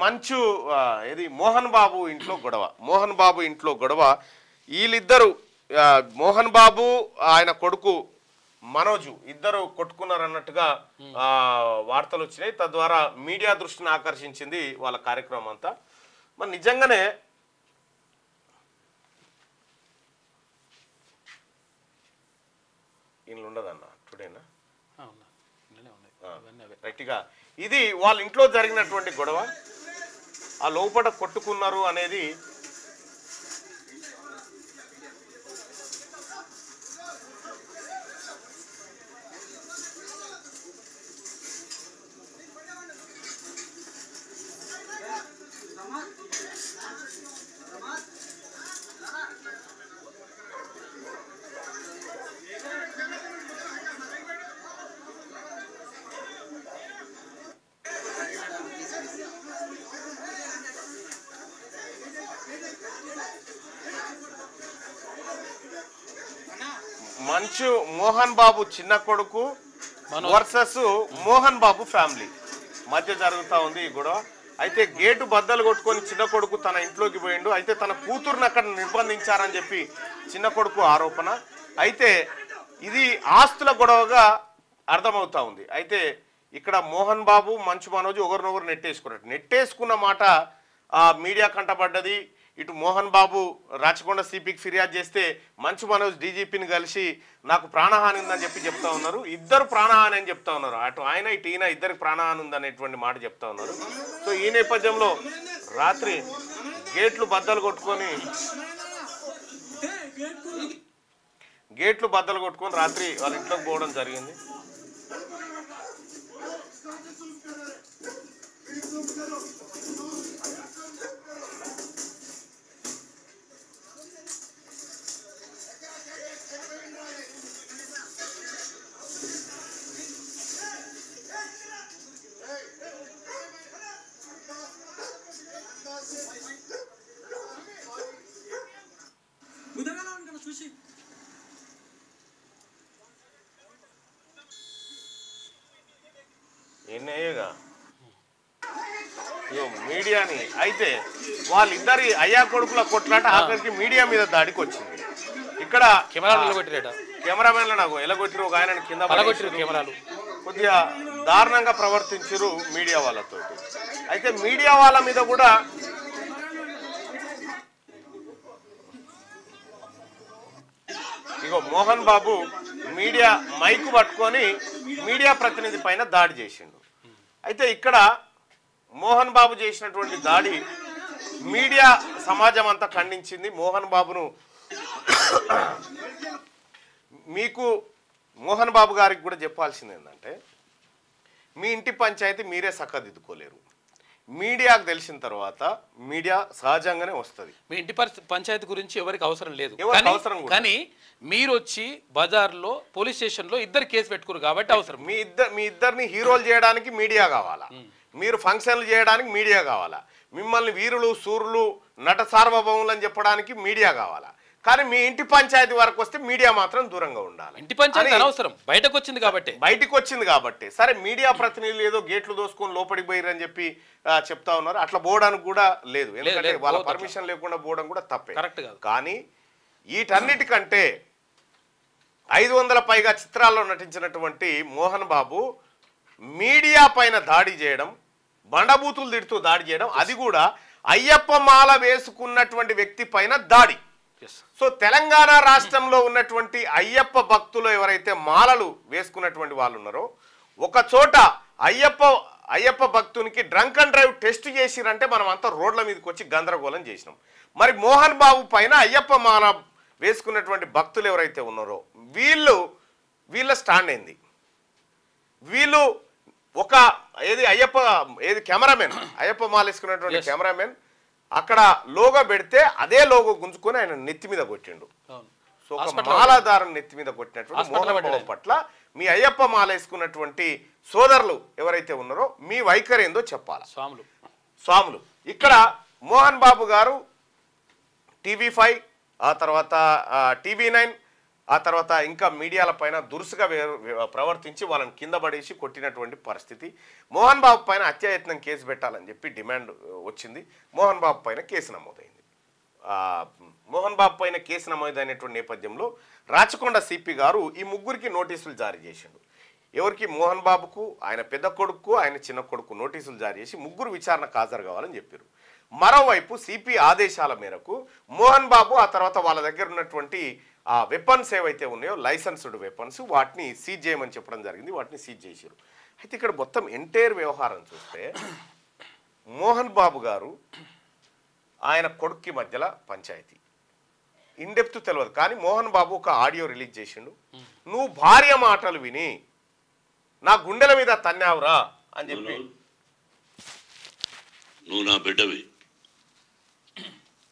మంచు ఇది మోహన్ బాబు ఇంట్లో గొడవ వీళ్ళిద్దరు మోహన్ బాబు ఆయన కొడుకు మనోజు ఇద్దరు కొట్టుకున్నారన్నట్టుగా వార్తలు వచ్చినాయి. తద్వారా మీడియా దృష్టిని ఆకర్షించింది వాళ్ళ కార్యక్రమం అంతా. మరి నిజంగానే ఇంట్లో ఉండదన్న టుడేనా రైట్గా ఇది వాళ్ళ ఇంట్లో జరిగినటువంటి గొడవ. ఆ లోపల కొట్టుకున్నారు అనేది మంచు మోహన్ బాబు చిన్న కొడుకు వర్సెస్ మోహన్ బాబు ఫ్యామిలీ మధ్య జరుగుతూ ఉంది ఈ గొడవ. అయితే గేటు బద్దలు కొట్టుకొని చిన్న కొడుకు తన ఇంట్లోకి పోయిండు. అయితే తన కూతురుని అక్కడ నిర్బంధించారని చెప్పి చిన్న కొడుకు ఆరోపణ. అయితే ఇది ఆస్తుల గొడవగా అర్థమవుతా ఉంది. అయితే ఇక్కడ మోహన్ బాబు మంచు మనోజ్ ఒకరినొకరు నెట్టేసుకున్న మాట మీడియా కంటపడ్డది. ఇటు మోహన్ బాబు రాచకొండ సిపికి ఫిర్యాదు చేస్తే మంచు మనోజ్ డీజీపీని కలిసి నాకు ప్రాణహాని ఉందని చెప్పి చెప్తా ఉన్నారు. ఇద్దరు ప్రాణహాని అని చెప్తా ఉన్నారు. అటు ఆయన ఇటు ఈయన ఇద్దరికి ప్రాణహాని ఉందనేటువంటి మాట చెప్తా ఉన్నారు. సో ఈ నేపథ్యంలో రాత్రి గేట్లు బద్దలు కొట్టుకొని రాత్రి వాళ్ళ ఇంట్లోకి పోవడం జరిగింది. ఎన్నయ్యగా మీడియాని అయితే వాళ్ళిద్దరి అయ్యా కొడుకుల కొట్లాట ఆఖరికి మీడియా మీద దాడికి వచ్చింది. ఇక్కడ కెమెరామెన్లు నాకు ఎలగొట్టిరు, ఒక ఆయన కింద కెమెరాలు కొద్దిగా దారుణంగా ప్రవర్తించారు మీడియా వాళ్ళతో. అయితే మీడియా వాళ్ళ మీద కూడా ఇగో మోహన్ బాబు మీడియా మైకు పట్టుకొని మీడియా ప్రతినిధి పైన దాడి చేసిండు. అయితే ఇక్కడ మోహన్ బాబు చేసినటువంటి దాడి మీడియా సమాజం అంతా ఖండించింది. మోహన్ బాబును మీకు మోహన్ బాబు గారికి కూడా చెప్పాల్సింది ఏంటంటే మీ ఇంటి పంచాయతీ మీరే చక్కదిద్దుకోలేరు. మీడియాకు తెలిసిన తర్వాత మీడియా సహజంగానే వస్తుంది. మీ ఇంటి పంచాయతీ గురించి ఎవరికి అవసరం లేదు, కానీ మీరు వచ్చి బజార్లో పోలీస్ స్టేషన్లో ఇద్దరు కేసు పెట్టుకున్నారు కాబట్టి అవసరం. మీ ఇద్దరిని హీరోలు చేయడానికి మీడియా కావాలా, మీరు ఫంక్షన్లు చేయడానికి మీడియా కావాలా, మిమ్మల్ని వీరులు సూర్యులు నట సార్వభౌములు అని చెప్పడానికి మీడియా కావాలా. కానీ మీ ఇంటి పంచాయతీ వరకు వస్తే మీడియా మాత్రం దూరంగా ఉండాలి. ఇంటి పంచాయతీ అనవసరం, బయటకు వచ్చింది కాబట్టి సరే మీడియా ప్రతినిధులు ఏదో గేట్లు దోసుకొని లోపలికి పోయిరని చెప్పి చెప్తా ఉన్నారు. అట్లా పోవడానికి కూడా లేదు, ఎందుకంటే వాళ్ళ పర్మిషన్ లేకుండా పోవడం కూడా తప్పే. కరెక్ట్ కాదు. కానీ వీటన్నిటికంటే 500 పైగా చిత్రాల్లో నటించినటువంటి మోహన్ బాబు మీడియా పైన దాడి చేయడం, బండబూతులు తిడుతూ దాడి చేయడం, అది కూడా అయ్యప్ప మాల వేసుకున్నటువంటి వ్యక్తి పైన దాడి. సో తెలంగాణ రాష్ట్రంలో ఉన్నటువంటి అయ్యప్ప భక్తులు ఎవరైతే మాలలు వేసుకున్నటువంటి వాళ్ళు ఉన్నారో ఒక చోట అయ్యప్ప భక్తునికి డ్రంక్ అండ్ డ్రైవ్ టెస్ట్ చేసిరంటే మనం అంతా రోడ్ల మీదకి వచ్చి గందరగోళం చేసినాం. మరి మోహన్ బాబు పైన అయ్యప్ప మాల వేసుకున్నటువంటి భక్తులు ఎవరైతే ఉన్నారో వీళ్ళ స్టాండ్ ఏంది? వీళ్ళు ఒక కెమెరామెన్ అయ్యప్ప మాల వేసుకున్నటువంటి కెమెరామెన్ అక్కడ లోగో పెడితే అదే లోగో గుంజుకొని ఆయన నెత్తి మీద కొట్టిండు. సో ఒక మాలాధారం నెత్తి మీద కొట్టినటువంటి మోహన్ బాబు పట్ల మీ అయ్యప్ప మాల వేసుకున్నటువంటి సోదరులు ఎవరైతే ఉన్నారో మీ వైఖరి ఏందో చెప్పాలి. స్వాములు ఇక్కడ మోహన్ బాబు గారు TV5 ఆ తర్వాత TV9 ఆ తర్వాత ఇంకా మీడియాల పైన దురుసుగా ప్రవర్తించి వాళ్ళని కింద పడేసి కొట్టినటువంటి పరిస్థితి. మోహన్ బాబు పైన హత్యాయత్నం కేసు పెట్టాలని చెప్పి డిమాండ్ వచ్చింది. మోహన్ బాబు పైన కేసు నమోదైంది. మోహన్ బాబు పైన కేసు నమోదైనటువంటి నేపథ్యంలో రాచకొండ సిపి గారు ఈ ముగ్గురికి నోటీసులు జారీ చేసిండు. ఎవరికి? మోహన్ బాబుకు, ఆయన పెద్ద కొడుకు, ఆయన చిన్న కొడుకు నోటీసులు జారీ చేసి ముగ్గురు విచారణకు హాజరు కావాలని చెప్పారు. మరోవైపు సిపి ఆదేశాల మేరకు మోహన్ బాబు ఆ తర్వాత వాళ్ళ దగ్గర ఉన్నటువంటి ఆ వెపన్స్ ఏవైతే ఉన్నాయో లైసెన్స్డ్ వెపన్స్ వాటిని సీజ్ చేయమని చెప్పడం జరిగింది. వాటిని సీజ్ చేశారు. అయితే ఇక్కడ మొత్తం ఎంటైర్ వ్యవహారం చూస్తే మోహన్ బాబు గారు ఆయన కొడుక్కి మధ్యలో పంచాయతీ ఇన్డెప్త్ తెలియదు, కానీ మోహన్ బాబు ఒక ఆడియో రిలీజ్ చేసిండు. నువ్వు భార్య మాటలు విని నా గుండెల మీద తన్నావురా అని చెప్పి. నువ్వు నా బిడ్డవి,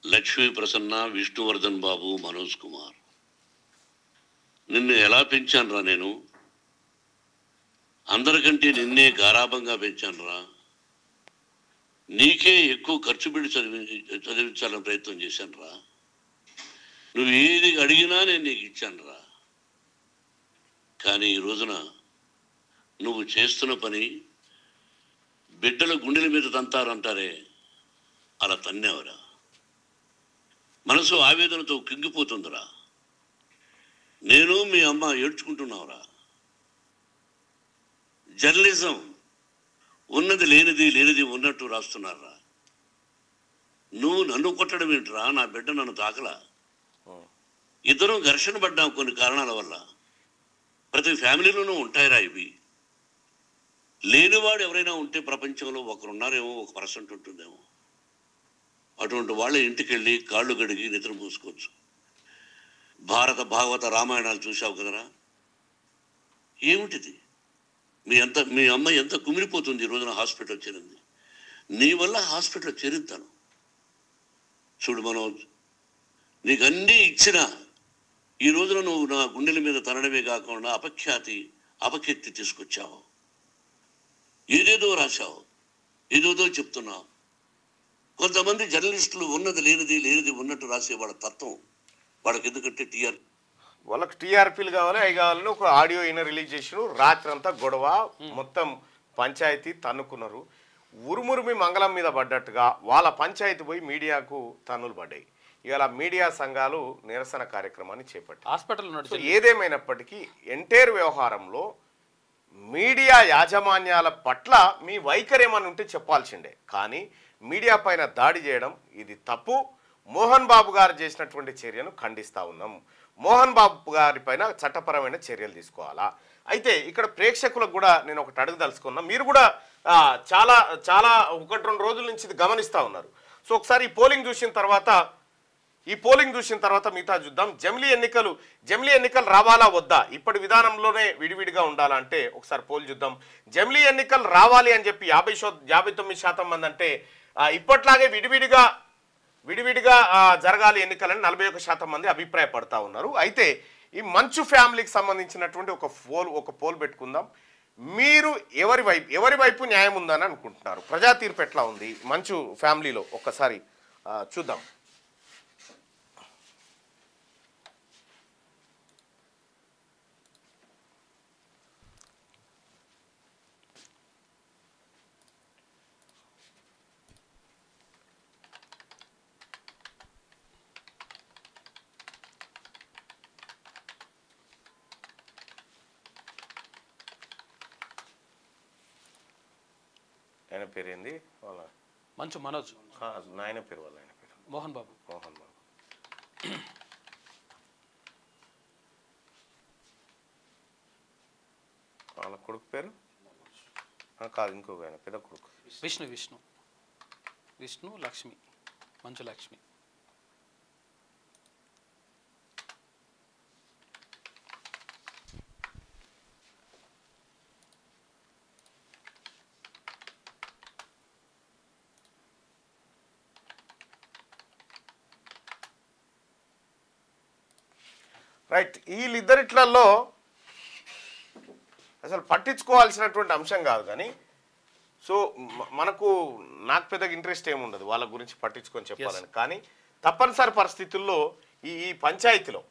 లక్ష్మీ ప్రసన్న, విష్ణువర్ధన్ బాబు, మనోజ్ కుమార్, నిన్ను ఎలా పెంచానురా నేను? అందరికంటే నిన్నే గారాభంగా పెంచానురా. నీకే ఎక్కువ ఖర్చు పెట్టి చదివించాలని ప్రయత్నం చేశానురా. నువ్వు ఏది అడిగినా నేను నీకు ఇచ్చానురా. కానీ ఈ రోజున నువ్వు చేస్తున్న పని బిడ్డల గుండెల మీద తంతారంటారే, అలా తన్నావురా. మనసు ఆవేదనతో కింగిపోతుందిరా. నేను మీ అమ్మ ఏడ్చుకుంటున్నావురా. జర్నలిజం ఉన్నది లేనిది, లేనిది ఉన్నట్టు రాస్తున్నారా. నువ్వు నన్ను కొట్టడం ఏంట్రా? నా బిడ్డ నన్ను తాకలా. ఇద్దరం ఘర్షణ పడ్డాం కొన్ని కారణాల వల్ల. ప్రతి ఫ్యామిలీలోనూ ఉంటాయిరా ఇవి. లేనివాడు ఎవరైనా ఉంటే ప్రపంచంలో ఒకరున్నారేమో, 1% ఉంటుందేమో. అటువంటి వాళ్ళ ఇంటికి వెళ్ళి కాళ్ళు గడిగి నిద్ర పూసుకోవచ్చు. భారత భాగవత రామాయణాలు చూసావు కదరా. ఏమిటిది? మీ అమ్మ ఎంత కుమిలిపోతుంది ఈ రోజున హాస్పిటల్ చేరింది. నీ వల్ల హాస్పిటల్ చేరుతాను. చూడు మనోజ్, నీకు అన్నీ ఇచ్చినా ఈ రోజున నువ్వు నా గుండెల మీద తనడమే కాకుండా అపకీర్తి తీసుకొచ్చావు. ఏదేదో రాశావు, ఏదేదో చెప్తున్నావు. కొంతమంది జర్నలిస్టులు ఉన్నది లేనిది, లేనిది ఉన్నట్టు రాసే వాళ్ళ తత్వం వాళ్ళకి. ఎందుకంటే వాళ్ళకి టీఆర్పీలు కావాలి, అవి కావాలని ఒక ఆడియో అయినా రిలీజ్ చేసినారు. రాత్రి అంతా గొడవ, మొత్తం పంచాయతీ తన్నుకున్నారు. ఉరుమురుమి మంగళం మీద పడ్డట్టుగా వాళ్ళ పంచాయతీ పోయి మీడియాకు తన్నులు పడ్డాయి. ఇవాళ మీడియా సంఘాలు నిరసన కార్యక్రమాన్ని చేపట్టాయి. హాస్పిటల్ ఏదేమైనప్పటికీ ఎంటైర్ వ్యవహారంలో మీడియా యాజమాన్యాల పట్ల మీ వైఖరి ఏమని ఉంటే చెప్పాల్సిండే, కానీ మీడియా పైన దాడి చేయడం ఇది తప్పు. మోహన్ బాబు గారు చేసినటువంటి చర్యను ఖండిస్తూ ఉన్నాం. మోహన్ బాబు గారి పైన చట్టపరమైన చర్యలు తీసుకోవాలా. అయితే ఇక్కడ ప్రేక్షకులకు కూడా నేను ఒకటి అడగదలుచుకున్నా. మీరు కూడా చాలా చాలా 1-2 రోజుల నుంచి ఇది గమనిస్తూ ఉన్నారు. సో ఒకసారి ఈ పోలింగ్ చూసిన తర్వాత మిగతా చూద్దాం. జమిలీ ఎన్నికలు రావాలా వద్దా? ఇప్పటి విధానంలోనే విడివిడిగా ఉండాలా అంటే ఒకసారి పోల్ చూద్దాం. జమిలీ ఎన్నికలు రావాలి అని చెప్పి 59% మంది అంటే ఇప్పట్లాగే విడివిడిగా జరగాలి ఎన్నికలని 41% మంది అభిప్రాయపడతా ఉన్నారు. అయితే ఈ మంచు ఫ్యామిలీకి సంబంధించినటువంటి ఒక పోల్ పెట్టుకుందాం. మీరు ఎవరి వైపు న్యాయం ఉందని అనుకుంటున్నారు? ప్రజా తీర్పు ఎట్లా ఉంది మంచు ఫ్యామిలీలో? ఒక్కసారి చూద్దాం. ఆయన పేరు ఏంది? వాళ్ళ మంచు మనోజ్. ఆయన పేరు మోహన్ బాబు. వాళ్ళ కొడుకు పేరు కాదు, ఇంకొక ఆయన పెద్ద కొడుకు విష్ణు లక్ష్మి, మంచు లక్ష్మి. రైట్. వీళ్ళిద్దరిట్లలో అసలు పట్టించుకోవాల్సినటువంటి అంశం కాదు, కానీ సో నాకు పెద్దగా ఇంట్రెస్ట్ ఏముండదు వాళ్ళ గురించి పట్టించుకొని చెప్పాలని. కానీ తప్పనిసరి పరిస్థితుల్లో ఈ పంచాయతీలో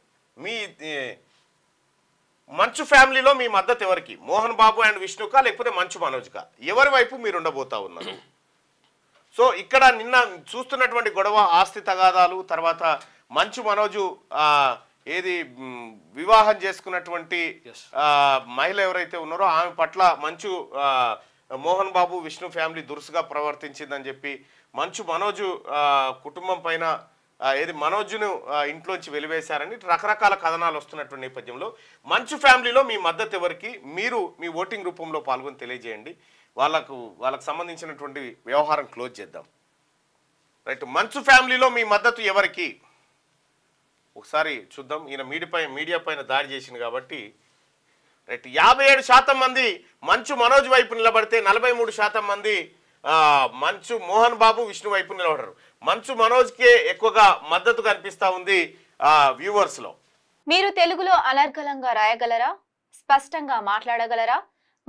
మంచు ఫ్యామిలీలో మీ మద్దతు ఎవరికి? మోహన్ బాబు అండ్ విష్ణుకా లేకపోతే మంచు మనోజ్కా? ఎవరి వైపు మీరు ఉండబోతా ఉన్నారు? సో ఇక్కడ నిన్న చూస్తున్నటువంటి గొడవ ఆస్తి తగాదాలు, తర్వాత మంచు మనోజు వివాహం చేసుకున్నటువంటి మహిళ ఎవరైతే ఉన్నారో ఆమె పట్ల మంచు మోహన్ బాబు విష్ణు ఫ్యామిలీ దురుసుగా ప్రవర్తించిందని చెప్పి మంచు మనోజు కుటుంబం పైన మనోజ్ను ఇంట్లోంచి వెలివేశారని రకరకాల కథనాలు వస్తున్నటువంటి నేపథ్యంలో మంచు ఫ్యామిలీలో మీ మద్దతు ఎవరికి? మీరు మీ ఓటింగ్ రూపంలో పాల్గొని తెలియజేయండి. వాళ్ళకు సంబంధించినటువంటి వ్యవహారం క్లోజ్ చేద్దాం. రైట్, మంచు ఫ్యామిలీలో మీ మద్దతు ఎవరికి? ఒకసారి చూద్దాం. ఈయన మీడియా పైన దాడి చేసింది కాబట్టి రైట్, 57% మంది మంచు మనోజ్ వైపు నిలబడితే 43% మంది మంచు మోహన్ బాబు విష్ణు వైపు నిలబడరు. మంచు మనోజ్కే ఎక్కువగా మద్దతు కనిపిస్తా ఉంది వ్యూవర్స్ లో. మీరు తెలుగులో అనర్గళంగా రాయగలరా? స్పష్టంగా మాట్లాడగలరా?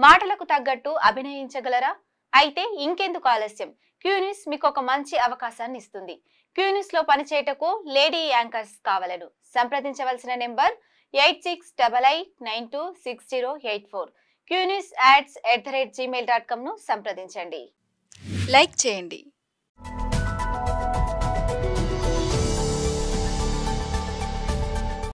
మాటలకు తగ్గట్టు అభినయించగలరా? అయితే ఇంకెందుకు ఆలస్యం? క్యూన్యూస్ మీకు ఒక మంచి అవకాశాన్ని ఇస్తుంది. క్యూన్యూస్ లో పనిచేయటకు లేడీ యాంకర్స్ కావాలను సంప్రదించవలసిన నెంబర్ 8688926084. QNewsAds@gmail.com ను సంప్రదించండి. లైక్ చేయండి.